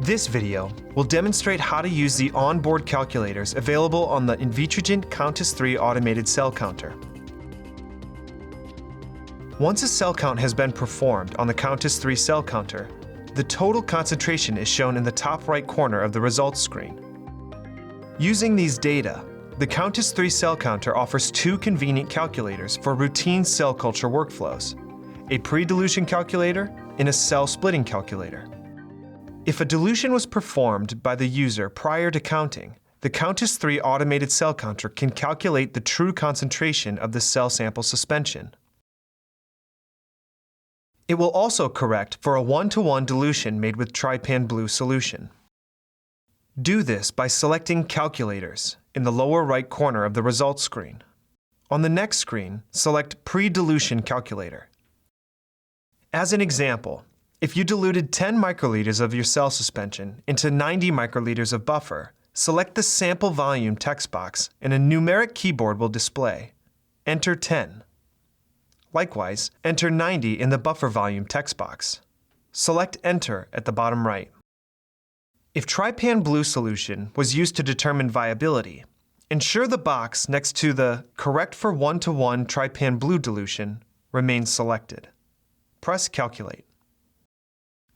This video will demonstrate how to use the onboard calculators available on the Invitrogen Countess 3 automated cell counter. Once a cell count has been performed on the Countess 3 cell counter, the total concentration is shown in the top right corner of the results screen. Using these data, the Countess 3 cell counter offers two convenient calculators for routine cell culture workflows: a pre-dilution calculator and a cell splitting calculator. If a dilution was performed by the user prior to counting, the Countess 3 automated cell counter can calculate the true concentration of the cell sample suspension. It will also correct for a 1-to-1 dilution made with trypan blue solution. Do this by selecting Calculators in the lower right corner of the results screen. On the next screen, select Pre-dilution Calculator. As an example, if you diluted 10 microliters of your cell suspension into 90 microliters of buffer, select the Sample Volume text box and a numeric keyboard will display. Enter 10. Likewise, enter 90 in the Buffer Volume text box. Select Enter at the bottom right. If trypan blue solution was used to determine viability, ensure the box next to the Correct for 1-to-1 trypan blue dilution remains selected. Press Calculate.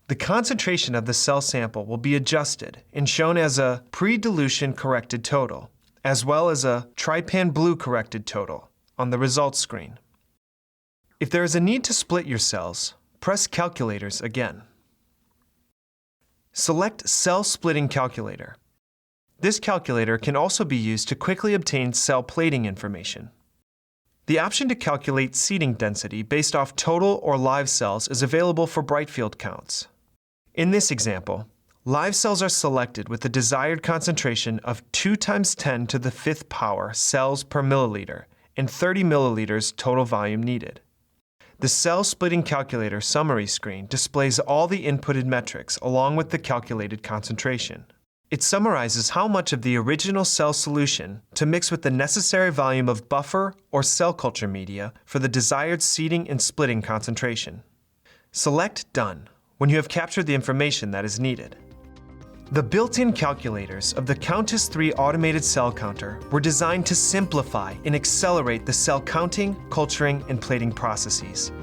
The concentration of the cell sample will be adjusted and shown as a pre-dilution corrected total, as well as a trypan blue corrected total on the results screen. If there is a need to split your cells, press Calculators again. Select Cell Splitting Calculator. This calculator can also be used to quickly obtain cell plating information. The option to calculate seeding density based off total or live cells is available for bright field counts. In this example, live cells are selected with the desired concentration of 2 × 10 to the 5th power cells per milliliter and 30 milliliters total volume needed. The Cell Splitting Calculator summary screen displays all the inputted metrics along with the calculated concentration. It summarizes how much of the original cell solution to mix with the necessary volume of buffer or cell culture media for the desired seeding and splitting concentration. Select Done when you have captured the information that is needed. The built-in calculators of the Countess 3 automated cell counter were designed to simplify and accelerate the cell counting, culturing, and plating processes.